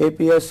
APS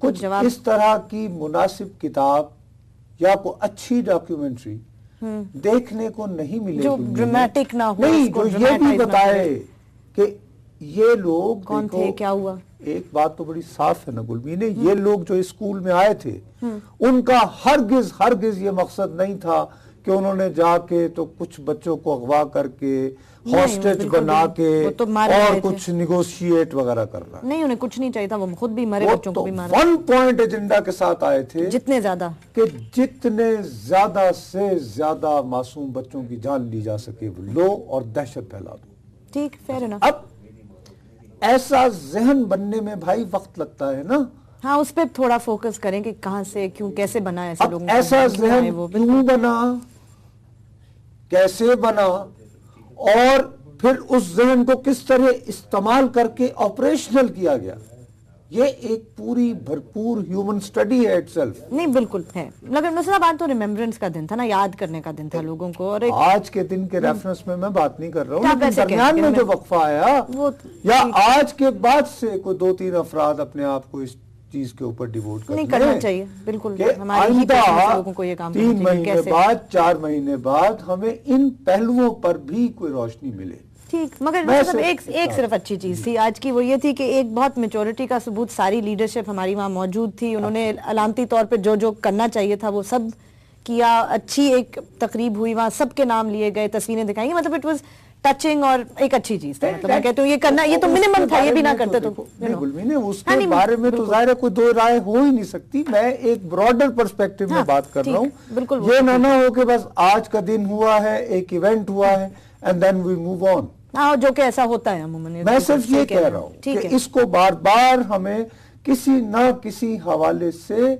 کچھ اس طرح کی مناسب کتاب یا کوئی اچھی ڈاکیومنٹری دیکھنے کو نہیں ملے جو ڈرامیٹک نہ ہو، نہیں، جو یہ بھی بتائے کہ یہ لوگ کون تھے، کیا ہوا. ایک بات تو بڑی صاف ہے نا گلبین، یہ لوگ جو اسکول میں آئے تھے ان کا ہرگز یہ مقصد نہیں تھا کہ انہوں نے جا کے تو کچھ بچوں کو اغوا کر کے ہاسٹیج بنا کے اور کچھ نیگوشیٹ وغیرہ کرنا نہیں، انہیں کچھ نہیں چاہیے تھا، وہ خود بھی مرے، بچوں کو بھی مارا. 1 پوائنٹ ایجنڈا کے ساتھ آئے تھے، جتنے زیادہ کہ جتنے زیادہ سے زیادہ معصوم بچوں کی جان لی جا سکے وہ لو اور دہشت پھیلا دو. ٹھیک، فیئر انف. اب ایسا ذہن بننے میں بھائی وقت لگتا ہے نا. ہاں، اس پہ تھوڑا فوکس کریں کہ کہاں سے، کیوں، کیسے بنا ایسے لوگوں کو. ایسا ذہن کیوں بنا، کیسے بنا، اور پھر اس ذہن کو کس طرح استعمال کر کے آپریشنل کیا گیا، یہ ایک پوری بھرپور ہیومن سٹڈی ہے اٹ سیلف. نہیں، بالکل ہے، مگر مسئلہ بات تو ریمیمبرنس کا دن تھا نا، یاد کرنے کا دن تھا لوگوں کو. اور آج کے دن کے ریفرنس میں میں بات نہیں کر رہا ہوں، لیکن درمیان میں جو وقفہ آیا یا آج کے بعد سے کوئی 2-3 افراد اپنے آپ کو اس چیز کے اوپر ڈیوٹ کرتے ہیں. نہیں کرنا چاہیے، بالکل. آئندہ 3 مہینے بعد 4 مہینے بعد ہمیں ان پہلوؤں پر بھی کوئی روشنی ملے. ٹھیک، مگر ایک صرف اچھی چیز تھی آج کی، وہ یہ تھی کہ ایک بہت میچورٹی کا ثبوت، ساری لیڈرشپ ہماری وہاں موجود تھی، انہوں نے علامتی طور پہ جو کرنا چاہیے تھا وہ سب کیا. اچھی ایک تقریب ہوئی وہاں، سب کے نام لیے گئے، تصویریں دکھائیں گی، مطلب اٹ واز ٹچنگ اور ایک اچھی چیز تھی. مطلب میں کہتا ہوں یہ کرنا، یہ تو منیمم تھا، یہ بھی نہ کرتے تو. اس کے بارے میں تو ظاہر ہے کوئی دو رائے ہو ہی نہیں سکتی. میں ایک براڈر پرسپیکٹو میں بات کر رہا ہوں. یہ نہ ہو کہ بس آج کا دن ہوا ہے، ایک ایونٹ ہوا ہے and then we move on. ہاں، جو کہ ایسا ہوتا ہے عموماً. میں صرف یہ کہہ رہا ہوں کہ اس کو بار بار ہمیں کسی نہ کسی حوالے سے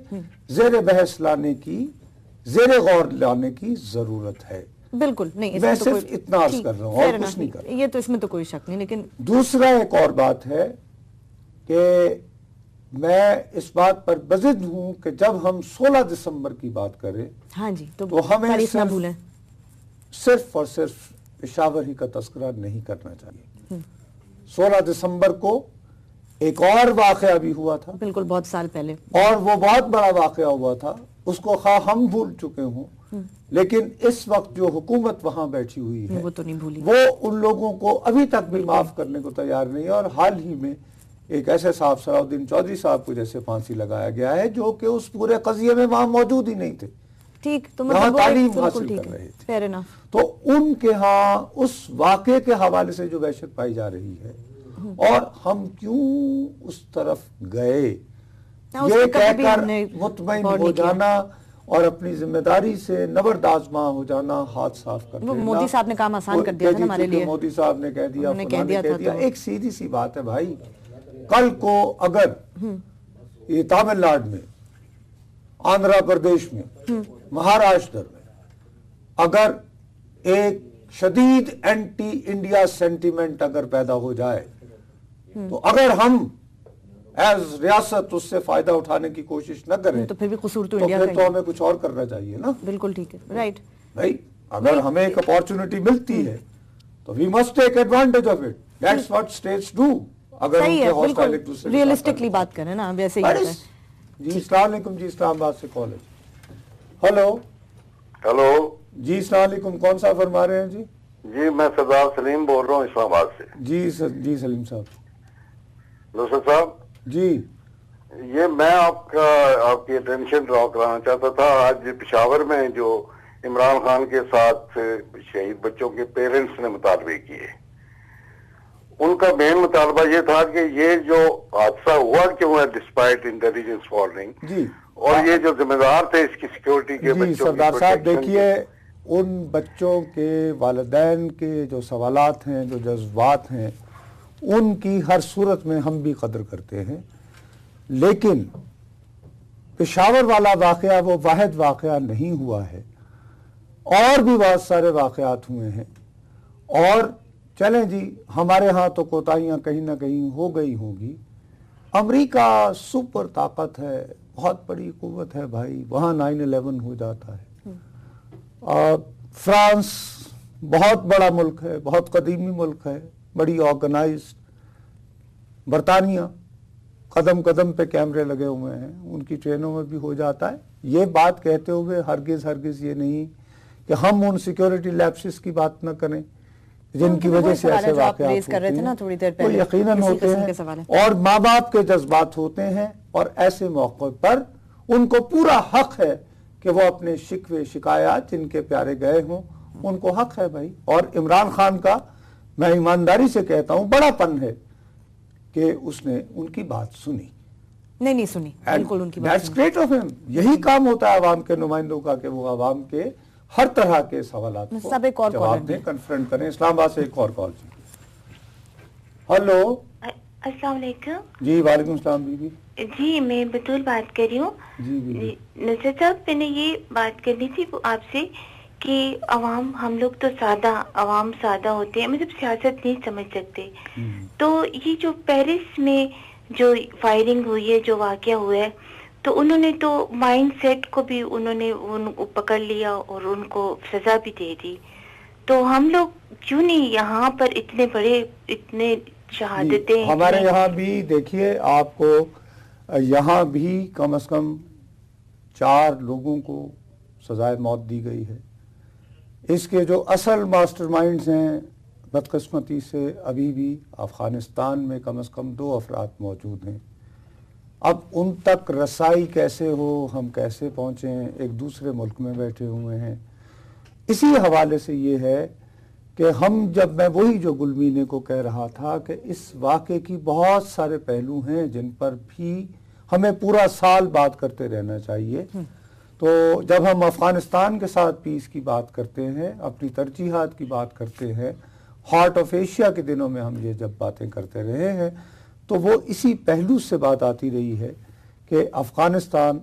زیر بحث لانے کی، زیر غور لانے کی ضرورت ہے. بالکل نہیں، میں صرف اتنا عرض کر رہا ہوں اور کچھ نہیں کر رہا. یہ تو اس میں تو کوئی شک نہیں. لیکن دوسرا ایک اور بات ہے کہ میں اس بات پر بضد ہوں کہ جب ہم 16 دسمبر کی بات کریں، ہاں جی، تو ہمیں صرف اور صرف پشاور ہی کا تذکرہ نہیں کرنا چاہیے. 16 دسمبر کو ایک اور واقعہ بھی ہوا تھا، بالکل بہت سال پہلے، اور وہ بہت بڑا واقعہ ہوا تھا. اس کو خواہ ہم بھول چکے ہوں، لیکن اس وقت جو حکومت وہاں بیٹھی ہوئی ہے وہ تو نہیں بھولی، وہ ان لوگوں کو ابھی تک بھی معاف کرنے کو تیار نہیں ہے. اور حال ہی میں ایک ایسے صاحب صلاح چودھری صاحب کو جیسے پھانسی لگایا گیا ہے جو کہ اس پورے قضیے میں وہاں موجود ہی نہیں تھے. ٹھیک، تو مطلب تعلیم حاصل کر رہے تھے. Fair enough. تو ان کے ہاں اس واقعے کے حوالے سے جو وحشت پائی جا رہی ہے، اور ہم کیوں اس طرف گئے، یہ کہہ کر مطمئن ہو جانا اور اپنی ذمہ داری سے نبرد آزما ہو جانا، ہاتھ صاف کر دینا. مودی صاحب نے کام آسان کر دیا تھا ہمارے لیے. مودی صاحب نے کہہ دیا، فلاں نے کہہ دیا. ایک سیدھی سی بات ہے بھائی، کل کو اگر یہ تامل ناڈو میں، آندھرا پردیش میں، مہاراشٹر میں اگر ایک شدید اینٹی انڈیا سینٹیمنٹ اگر پیدا ہو جائے، تو اگر ہم ایز ریاست اس سے فائدہ اٹھانے کی کوشش نہ کریں تو پھر بھی قصور تو انڈیا کا ہے. تو ہمیں کچھ اور کرنا چاہیے نا. بالکل ٹھیک ہے، رائٹ بھائی. اگر ہمیں ایک اپارچونٹی ملتی ہے تو we must take advantage of it. That's what states do. اگر صحیح ہے، بالکل ریئلسٹکلی بات کریں نا، ویسے ہی ہوتا ہے. جی السلام علیکم. جی اسلام آباد سے کال ہے. ہلو. جی السلام علیکم، کون سا فرما رہے ہیں؟ جی جی میں سردار سلیم بول رہا ہوں اسلام آباد سے. جی سلیم صاحب. نصرت صاحب جی، یہ میں آپ کی اٹینشن ڈرا کرانا چاہتا تھا. آج پشاور میں جو عمران خان کے ساتھ شہید بچوں کے پیرنٹس نے مطالبے کیے، ان کا مین مطالبہ یہ تھا کہ یہ جو حادثہ ہوا کیوں ہے ڈسپائٹ انٹیلیجنس وارننگ، جی، اور یہ جو ذمہ دار تھے اس کی سیکیورٹی کے جی سردار صاحب دیکھیے، ان بچوں کے والدین کے جو سوالات ہیں، جو جذبات ہیں، ان کی ہر صورت میں ہم بھی قدر کرتے ہیں. لیکن پشاور والا واقعہ وہ واحد واقعہ نہیں ہوا ہے، اور بھی بہت سارے واقعات ہوئے ہیں. اور چلیں جی، ہمارے ہاں تو کوتاہیاں کہیں نہ کہیں ہو گئی ہوں گی. امریکہ سپر طاقت ہے، بہت بڑی قوت ہے بھائی، وہاں 9/11 ہو جاتا ہے. فرانس بہت بڑا ملک ہے، بہت قدیمی ملک ہے، بڑی آرگنائزڈ. برطانیہ قدم قدم پہ کیمرے لگے ہوئے ہیں، ان کی ٹرینوں میں بھی ہو جاتا ہے. یہ بات کہتے ہوئے ہرگز یہ نہیں کہ ہم ان سیکیورٹی لیپسز کی بات نہ کریں جن کی وجہ سے ایسے واقعات ہوتے ہیں. وہ یقیناً ہوتے ہیں اور ماں باپ کے جذبات ہوتے ہیں، اور ایسے موقع پر ان کو پورا حق ہے کہ وہ اپنے شکوے شکایات جن کے پیارے گئے ہوں ان کو حق ہے بھائی. اور عمران خان کا میں ایمانداری سے کہتا ہوں بڑا پن ہے کہ اس نے ان کی بات سنی. نہیں سنی، بالکل ان کی بات That's great of him. یہی کام ہوتا ہے عوام کے نمائندوں کا کہ وہ عوام کے ہر طرح کے سوالات کو جواب دیں، کنفرنٹ کریں. اسلام آباد سے ایک اور کال. ہلو، السلام علیکم. جی وعلیکم السلام بی بی. جی میں بطول بات کر رہی ہوں. جی نصرت صاحب، میں نے یہ بات کرنی تھی آپ سے کہ ہم لوگ تو عوام سادہ ہوتے ہیں، مطلب سیاست نہیں سمجھ سکتے. تو یہ جو پیرس میں جو فائرنگ ہوئی ہے، جو واقعہ ہوا ہے، تو انہوں نے تو مائنڈ سیٹ کو بھی انہوں نے پکڑ لیا اور ان کو سزا بھی دے دی. تو ہم لوگ کیوں نہیں یہاں پر اتنے شہادتیں؟ ہمارے یہاں بھی دیکھیے، آپ کو یہاں بھی کم از کم 4 لوگوں کو سزائے موت دی گئی ہے. اس کے جو اصل ماسٹر مائنڈز ہیں بدقسمتی سے ابھی بھی افغانستان میں کم از کم 2 افراد موجود ہیں. اب ان تک رسائی کیسے ہو، ہم کیسے پہنچیں، ایک دوسرے ملک میں بیٹھے ہوئے ہیں. اسی حوالے سے یہ ہے کہ جب میں وہی جو گلمینے کو کہہ رہا تھا کہ اس واقعے کی بہت سارے پہلو ہیں جن پر بھی ہمیں پورا سال بات کرتے رہنا چاہیے. تو جب ہم افغانستان کے ساتھ پیس کی بات کرتے ہیں، اپنی ترجیحات کی بات کرتے ہیں، ہارٹ آف ایشیا کے دنوں میں ہم یہ جب باتیں کرتے رہے ہیں، تو وہ اسی پہلو سے بات آتی رہی ہے کہ افغانستان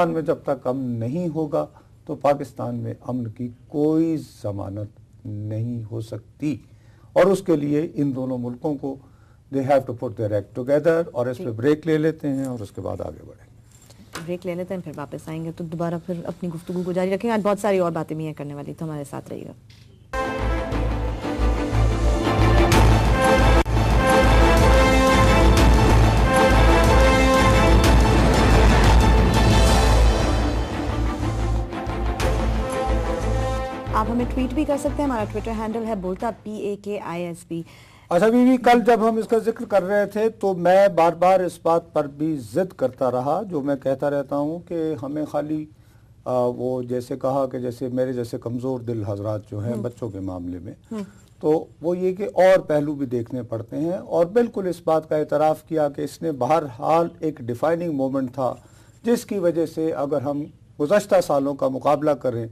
میں جب تک امن نہیں ہوگا تو پاکستان میں امن کی کوئی ضمانت نہیں ہو سکتی. اور اس کے لیے ان دونوں ملکوں کو they have to put their act together. اور اس پہ بریک لے لیتے ہیں اور اس کے بعد آگے بڑھیں گے. بریک لے لیتے ہیں، پھر واپس آئیں گے تو دوبارہ پھر اپنی گفتگو کو جاری رکھیں گے. آج بہت ساری اور باتیں بھی ہیں کرنے والی، تو ہمارے ساتھ رہیے گا. آپ ہمیں ٹویٹ بھی کر سکتے ہیں، ہمارا ٹویٹر ہینڈل ہے بولتا PAKISB. اچھا بی کل جب ہم اس کا ذکر کر رہے تھے تو میں بار بار اس بات پر بھی ضد کرتا رہا جو میں کہتا رہتا ہوں کہ ہمیں خالی وہ جیسے کہا کہ جیسے میرے جیسے کمزور دل حضرات جو ہیں بچوں کے معاملے میں، تو وہ یہ کہ اور پہلو بھی دیکھنے پڑتے ہیں. اور بالکل اس بات کا اعتراف کیا کہ اس نے بہرحال ایک ڈیفائننگ مومنٹ تھا جس کی وجہ سے اگر ہم گزشتہ سالوں کا مقابلہ کریں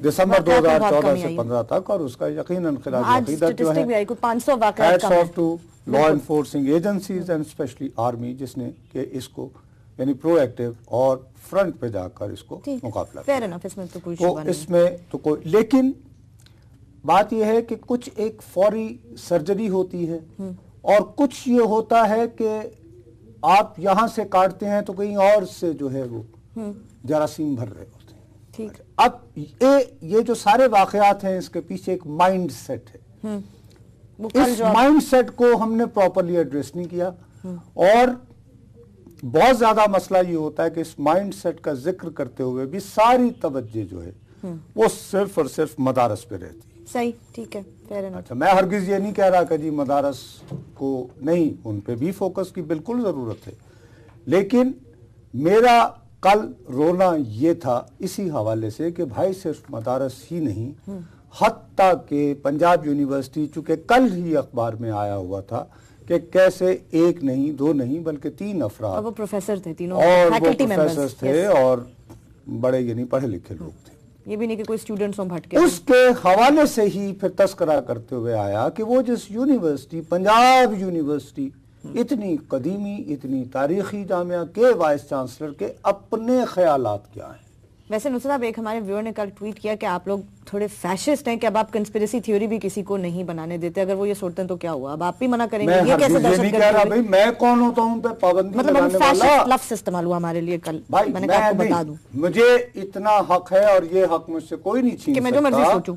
دسمبر 2014 سے 15 تک، اور اس کا یقیناً خلاف عقیدت جو ہے hats off to law enforcing agencies and especially army جس نے کہ اس کو یعنی پرو ایکٹیو اور فرنٹ پہ جا کر اس کو مقابلہ کیا. اس میں تو کوئی، لیکن بات یہ ہے کہ کچھ ایک فوری سرجری ہوتی ہے اور کچھ یہ ہوتا ہے کہ آپ یہاں سے کاٹتے ہیں تو کہیں اور سے جو ہے وہ جراثیم بھر رہے ہوتے ہیں. اب یہ جو سارے واقعات ہیں اس کے پیچھے ایک مائنڈ سیٹ ہے. اس مائنڈ سیٹ کو ہم نے پراپرلی ایڈریس نہیں کیا، اور بہت زیادہ مسئلہ یہ ہوتا ہے کہ اس مائنڈ سیٹ کا ذکر کرتے ہوئے بھی ساری توجہ جو ہے وہ صرف اور صرف مدارس پہ رہتی ہے. صحیح، ٹھیک ہے. اچھا، میں ہرگز یہ نہیں کہہ رہا کہ جی مدارس کو نہیں، ان پہ بھی فوکس کی بالکل ضرورت ہے، لیکن میرا کل رونا یہ تھا اسی حوالے سے کہ بھائی صرف مدارس ہی نہیں، حتیٰ کہ پنجاب یونیورسٹی، چونکہ کل ہی اخبار میں آیا ہوا تھا کہ کیسے 1 نہیں 2 نہیں بلکہ 3 افراد، اور وہ پروفیسر تھے، تینوں فیکلٹی ممبرز تھے اور بڑے یعنی پڑھے لکھے لوگ تھے. یہ بھی نہیں کہ کوئی اسٹوڈنٹس ہوں بھٹکے. اس کے حوالے سے ہی پھر تذکرہ کرتے ہوئے آیا کہ وہ جس یونیورسٹی، پنجاب یونیورسٹی، اتنی قدیمی، اتنی تاریخی جامعہ کے وائس چانسلر کے اپنے خیالات کیا ہیں. ویسے نصرت صاحب، ایک ہمارے ویور نے کل ٹویٹ کیا کہ آپ لوگ تھوڑے فیشسٹ ہیں کہ اب آپ کنسپیریسی تھیوری بھی کسی کو نہیں بنانے دیتے. اگر وہ یہ سوچتے ہیں تو کیا ہوا؟ اب آپ بھی منع کریں گے؟ یہ کیسے دہشت گردی؟ کہہ رہا بھائی میں کون ہوتا ہوں پہ پابندی مطلب لگانے والا؟ فیشسٹ لفظ استعمال ہوا ہمارے لیے کل، میں نے کہا آپ کو بتا دوں. مجھے اتنا حق ہے اور یہ حق مجھ سے کوئی نہیں چھین سکتا کہ میں جو مرضی سوچوں.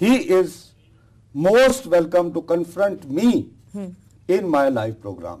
he is most welcome to confront me in my live program।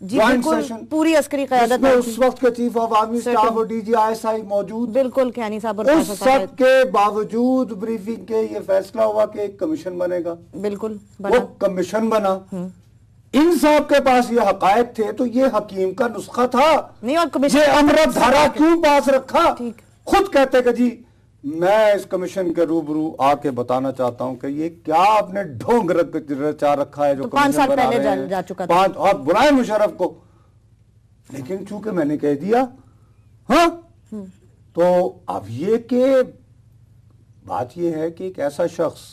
جی بالکل پوری عسکری قیادت میں اس وقت کے چیف آف آرمی اسٹاف اور DGISI موجود, بالکل کیانی صاحب, اس سب کے باوجود بریفنگ کے یہ فیصلہ ہوا کہ ایک کمیشن بنے گا. بالکل وہ کمیشن بنا. ان صاحب کے پاس یہ حقائق تھے تو یہ حکیم کا نسخہ تھا نہیں, اور یہ امرت دھارا کیوں پاس رکھا؟ خود کہتے کہ جی میں اس کمیشن کے روبرو آ کے بتانا چاہتا ہوں کہ یہ کیا آپ نے ڈھونگ رچا رکھا ہے جو 5 سال پہلے جا چکا تھا. اور بلائے مشرف کو, لیکن چونکہ میں نے کہہ دیا ہاں, تو اب یہ کہ بات یہ ہے کہ ایک ایسا شخص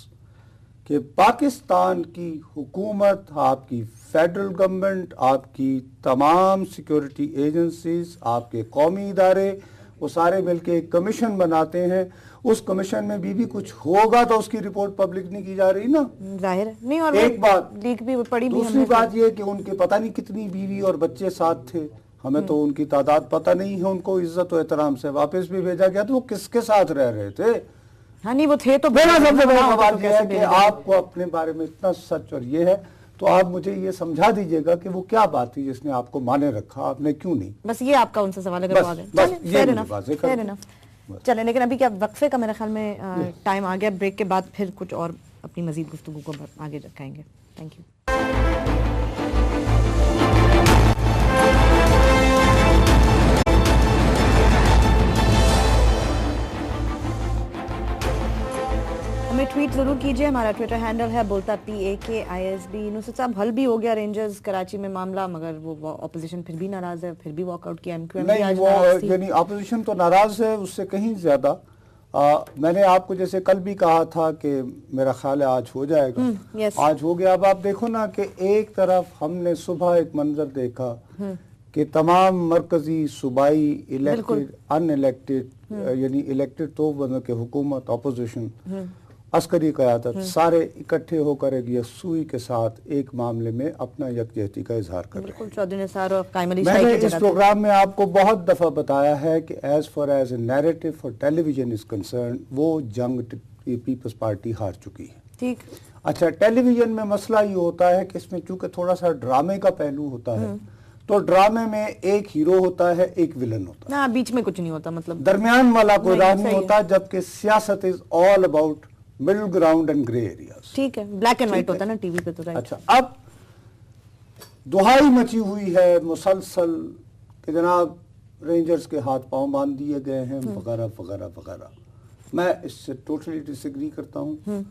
کہ پاکستان کی حکومت, آپ کی فیڈرل گورنمنٹ, آپ کی تمام سیکیورٹی ایجنسیز, آپ کے قومی ادارے, وہ سارے مل کے ایک کمیشن بناتے ہیں. اس کمیشن میں بھی کچھ ہوگا تو اس کی رپورٹ پبلک نہیں کی جا رہی نا, ظاہر ہے. نہیں, اور ایک بات لیک بھی پڑی. دوسری بات یہ کہ ان کے پتہ نہیں کتنی بیوی اور بچے ساتھ تھے, ہمیں تو ان کی تعداد پتہ نہیں ہے. ان کو عزت و احترام سے واپس بھی بھیجا گیا, تو وہ کس کے ساتھ رہ رہے تھے؟ ہاں نہیں, وہ تھے تو. میرا سب سے بڑا سوال یہ ہے کہ آپ کو اپنے بارے میں اتنا سچ اور یہ ہے, تو آپ مجھے یہ سمجھا دیجئے گا کہ وہ کیا بات تھی جس نے آپ کو مانے رکھا, آپ نے کیوں نہیں؟ بس یہ آپ کا ان سے سوال اگر فیر انف. چلیں, لیکن ابھی کیا وقفے کا میرے خیال میں ٹائم آ گیا. بریک کے بعد پھر کچھ اور اپنی مزید گفتگو کو آگے رکھائیں گے. Thank you. ہمیں ٹویٹ ضرور کیجئے, ہمارا ٹویٹر ہینڈل ہے بولتا PAKISB. نصرت صاحب, حل بھی ہو گیا رینجرز کراچی میں معاملہ, مگر وہ اپوزیشن پھر بھی ناراض ہے, پھر بھی واک آؤٹ کیا. نہیں, وہ یعنی اپوزیشن تو ناراض ہے, اس سے کہیں زیادہ. میں نے آپ کو جیسے کل بھی کہا تھا کہ میرا خیال ہے آج ہو جائے گا, آج ہو گیا. اب آپ دیکھو نا کہ ایک طرف ہم نے صبح ایک منظر دیکھا کہ تمام مرکزی, صوبائی, الیکٹڈ, ان الیکٹڈ, یعنی الیکٹڈ تو بنو کہ حکومت, اپوزیشن, عسکری قیادت, سارے اکٹھے ہو کر ایک یکسوئی کے ساتھ ایک معاملے میں اپنا یکجہتی کا اظہار کر رہے ہیں. میں نے اس پروگرام میں آپ کو بہت دفعہ بتایا ہے کہ as far as a narrative for television is concern, وہ جنگ پیپلز پارٹی ہار چکی ہے. ٹھیک. اچھا, ٹیلی ویژن میں مسئلہ یہ ہوتا ہے کہ اس میں چونکہ تھوڑا سا ڈرامے کا پہلو ہوتا ہے, تو ڈرامے میں ایک ہیرو ہوتا ہے, ایک ولن ہوتا ہے, بیچ میں کچھ نہیں ہوتا, مطلب درمیان والا کوئی راہ نہیں ہوتا, جبکہ سیاست is all about middle ground and grey areas. ٹھیک ہے, بلیک اینڈ وائٹ ہوتا ہے نا ٹی وی پہ تو. اچھا, اب دہائی مچی ہوئی ہے مسلسل کہ جناب رینجرز کے ہاتھ پاؤں باندھ دیے گئے ہیں وغیرہ وغیرہ وغیرہ. میں اس سے ٹوٹلی ڈس ایگری کرتا ہوں.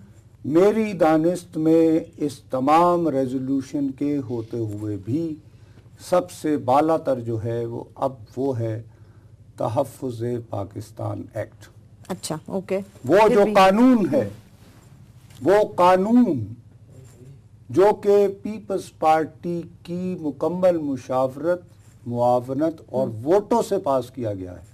میری دانست میں اس تمام ریزولوشن کے ہوتے ہوئے بھی سب سے بالا تر جو ہے وہ ہے تحفظ پاکستان ایکٹ. اچھا, اوکے. وہ جو قانون ہے, وہ قانون جو کہ پیپلز پارٹی کی مکمل مشاورت, معاونت اور ووٹوں سے پاس کیا گیا ہے,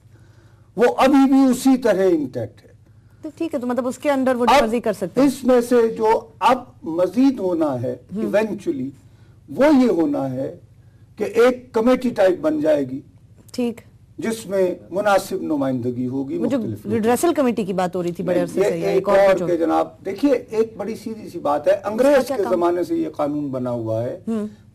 وہ ابھی بھی اسی طرح انٹیکٹ ہے. ٹھیک ہے, تو مطلب اس کے اندر وہ مرضی کر سکتے ہیں. اس میں سے جو اب مزید ہونا ہے ایونچولی, وہ یہ ہونا ہے کہ ایک کمیٹی ٹائپ بن جائے گی. ٹھیک. جس میں مناسب نمائندگی ہوگی. مختلف ریڈریسل کمیٹی کی بات ہو رہی تھی بڑے عرصے سے. ایک اور کہ جناب دیکھیے, ایک بڑی سیدھی سی بات ہے, انگریز کے زمانے سے یہ قانون بنا ہوا ہے.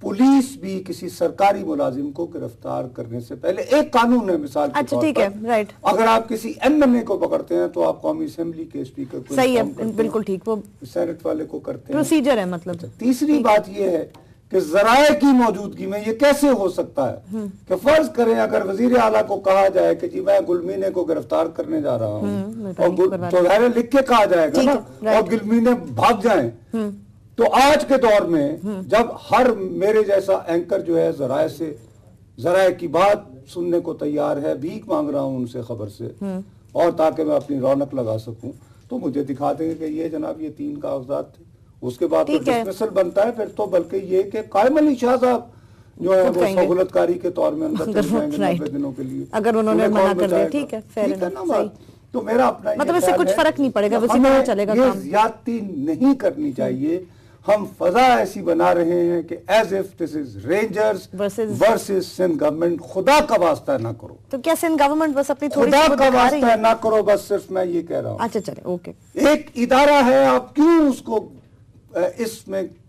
پولیس بھی کسی سرکاری ملازم کو گرفتار کرنے سے پہلے ایک قانون ہے, مثال کے طور پر اگر آپ کسی MNA کو پکڑتے ہیں تو آپ قومی اسمبلی کے اسپیکر کو, صحیح ہے, بالکل ٹھیک, وہ سینٹ والے کو کرتے ہیں, پروسیجر ہے. مطلب تیسری بات یہ ہے کہ ذرائع کی موجودگی میں یہ کیسے ہو سکتا ہے کہ فرض کریں اگر وزیر اعلیٰ کو کہا جائے کہ جی میں گلمینے کو گرفتار کرنے جا رہا ہوں, تو ظاہر لکھ کے کہا جائے گا نا, اور گلمینے بھاگ جائیں. تو آج کے دور میں جب ہر میرے جیسا اینکر جو ہے ذرائع کی بات سننے کو تیار ہے, بھیک مانگ رہا ہوں ان سے خبر سے, اور تاکہ میں اپنی رونق لگا سکوں, تو مجھے دکھا دیں گے کہ یہ جناب یہ 3 کاغذات تھے. اس کے بعد ڈسمسل بنتا ہے پھر تو, بلکہ یہ کہ قائم علی شاہ صاحب جو ہے وہ سہولت کاری کے طور میں اندر چل جائیں گے 90 دنوں کے لیے, اگر انہوں نے منع کر دیا. ٹھیک ہے, فیئر ہے. تو میرا اپنا مطلب اس سے کچھ فرق نہیں پڑے گا, ہمیں چلے گا. یہ زیادتی نہیں کرنی چاہیے. ہم فضا ایسی بنا رہے ہیں کہ as if this is Rangers versus Sindh government. خدا کا واسطہ نہ کرو. تو کیا سندھ گورنمنٹ بس اپنی تھوڑی خدا کا واسطہ نہ کرو, بس صرف میں یہ کہہ رہا ہوں. اچھا چلے, اوکے. ایک ادارہ ہے, آپ کیوں اس کو اس میں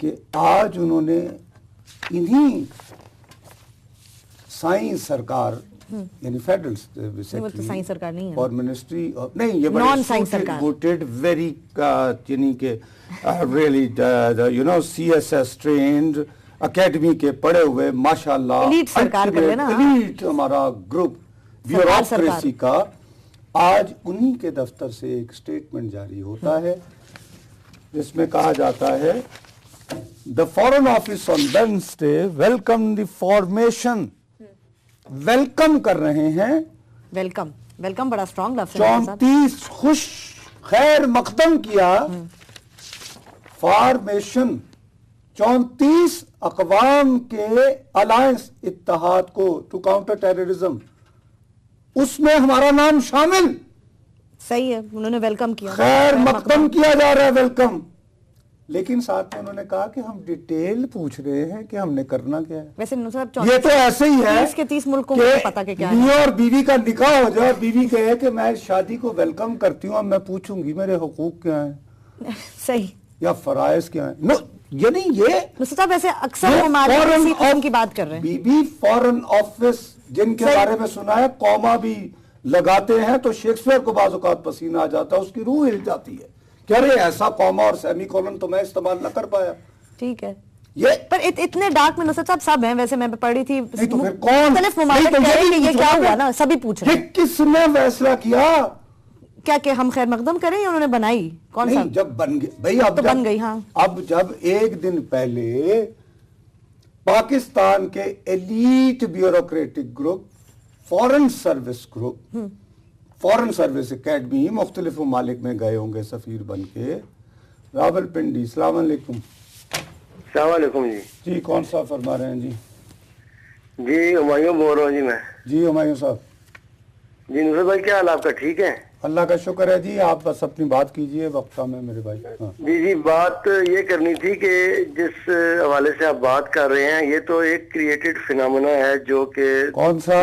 کہ آج انہوں نے انہی سائنس سرکار یعنی فیڈرل سائنس سرکار نہیں ہے اور منسٹری نہیں یہ نان سائنس سرکار voted very یعنی کہ really you know CSS trained academy کے پڑھے ہوئے ماشاءاللہ ایلیٹ سرکار کر لینا ایلیٹ ہمارا گروپ بیوروکریسی کا آج انہی کے دفتر سے ایک سٹیٹمنٹ جاری ہوتا ہے جس میں کہا جاتا ہے The Foreign Office on Wednesday welcomed the formation welcome کر رہے ہیں ویلکم ویلکم بڑا اسٹرانگ لفظ ہے 34 خوش خیر مقدم کیا فارمیشن 34 اقوام کے الائنس اتحاد کو ٹو کاؤنٹر ٹیررزم اس میں ہمارا نام شامل صحیح ہے انہوں نے ویلکم کیا خیر مقدم کیا جا رہا ہے ویلکم لیکن ساتھ میں انہوں نے کہا کہ ہم ڈیٹیل پوچھ رہے ہیں کہ ہم نے کرنا کیا ہے ویسے یہ تو ایسے ہی ہے 30 کے 30 ملکوں میں پتہ کہ کیا ہے میاں اور بیوی کا نکاح ہو جائے بیوی کہے کہ میں شادی کو ویلکم کرتی ہوں اب میں پوچھوں گی میرے حقوق کیا ہیں صحیح یا فرائض کیا ہیں یعنی یہ صاحب ویسے اکثر ہمارے اسی قسم کی بات کر رہے ہیں بیوی فارن آفس جن کے بارے میں سنا ہے قوما بھی لگاتے ہیں تو شیکسپیئر کو بعض اوقات پسینہ آ جاتا ہے اس کی روح ہل جاتی ہے کہہ رہے ایسا قوما اور سیمی کولن تو میں استعمال نہ کر پایا ٹھیک ہے یہ پر اتنے ڈارک میں نصرت صاحب سب ہیں ویسے میں پڑھ رہی تھی مختلف ممالک کہہ رہے ہیں کہ یہ کیا ہوا نا سبھی پوچھ رہے ہیں کس نے فیصلہ کیا کیا کہ ہم خیر مقدم کریں یا انہوں نے بنائی کون سا جب بن گئی بھائی اب بن گئی ہاں اب جب ایک دن پہلے پاکستان کے ایلیٹ بیوروکریٹک گروپ فورن سروس گروپ فورن سروس اکیڈمی مختلف ممالک میں گئے ہوں گے سفیر بن کے راول پنڈی السلام علیکم السلام علیکم جی کون سا فرما رہے ہیں جی ہمایوں بول رہا ہوں میں جی ہمایوں صاحب جی نصرت بھائی کیا حال آپ کا ٹھیک ہے اللہ کا شکر ہے جی آپ بس اپنی بات کیجئے وقت میں میرے بھائی جی بات یہ کرنی تھی کہ جس حوالے سے آپ بات کر رہے ہیں یہ تو ایک کریٹڈ فینامنا ہے جو کہ کون سا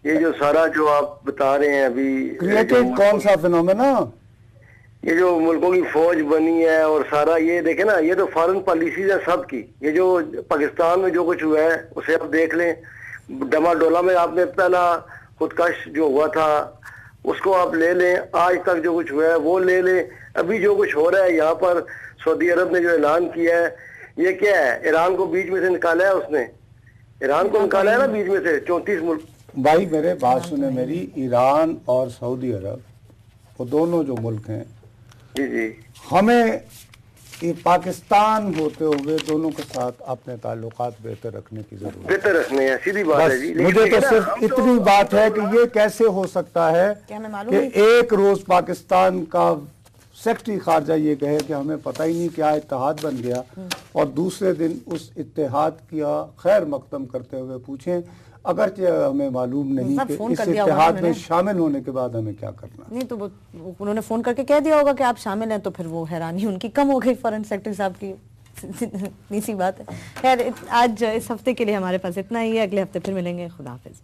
یہ جو سارا جو آپ بتا رہے ہیں ابھی کریٹڈ کون سا فینومینا یہ جو ملکوں کی فوج بنی ہے اور سارا یہ دیکھیں نا یہ تو فارن پالیسیز ہے سب کی یہ جو پاکستان میں جو کچھ ہوا ہے اسے آپ دیکھ لیں ڈما ڈولا میں آپ نے پہلا خودکش جو ہوا تھا اس کو آپ لے لیں آج تک جو کچھ ہوا ہے وہ لے لیں ابھی جو کچھ ہو رہا ہے یہاں پر سعودی عرب نے جو اعلان کیا ہے یہ کیا ہے ایران کو بیچ میں سے نکالا ہے اس نے ایران کو نکالا ہے نا بیچ میں سے 34 ملک بھائی میرے بات سنیں میری ایران اور سعودی عرب وہ دونوں جو ملک ہیں جی ہمیں پاکستان ہوتے ہوئے دونوں کے ساتھ اپنے تعلقات بہتر رکھنے کی ضرورت ہے بہتر رکھنے ہیں سیدھی بات ہے جی مجھے تو صرف اتنی بات ہے کہ یہ کیسے ہو سکتا ہے کہ ایک روز پاکستان کا سیکرٹری خارجہ یہ کہے کہ ہمیں پتہ ہی نہیں کیا اتحاد بن گیا اور دوسرے دن اس اتحاد کیا خیر مقدم کرتے ہوئے پوچھیں اگرچہ ہمیں معلوم نہیں کہ اس اتحاد میں شامل ہونے کے بعد ہمیں کیا کرنا نہیں تو انہوں نے فون کر کے کہہ دیا ہوگا کہ آپ شامل ہیں تو پھر وہ حیرانی ان کی کم ہو گئی فورن سیکرٹری صاحب کی اتنی سی بات ہے خیر آج اس ہفتے کے لیے ہمارے پاس اتنا ہی ہے اگلے ہفتے پھر ملیں گے خدا حافظ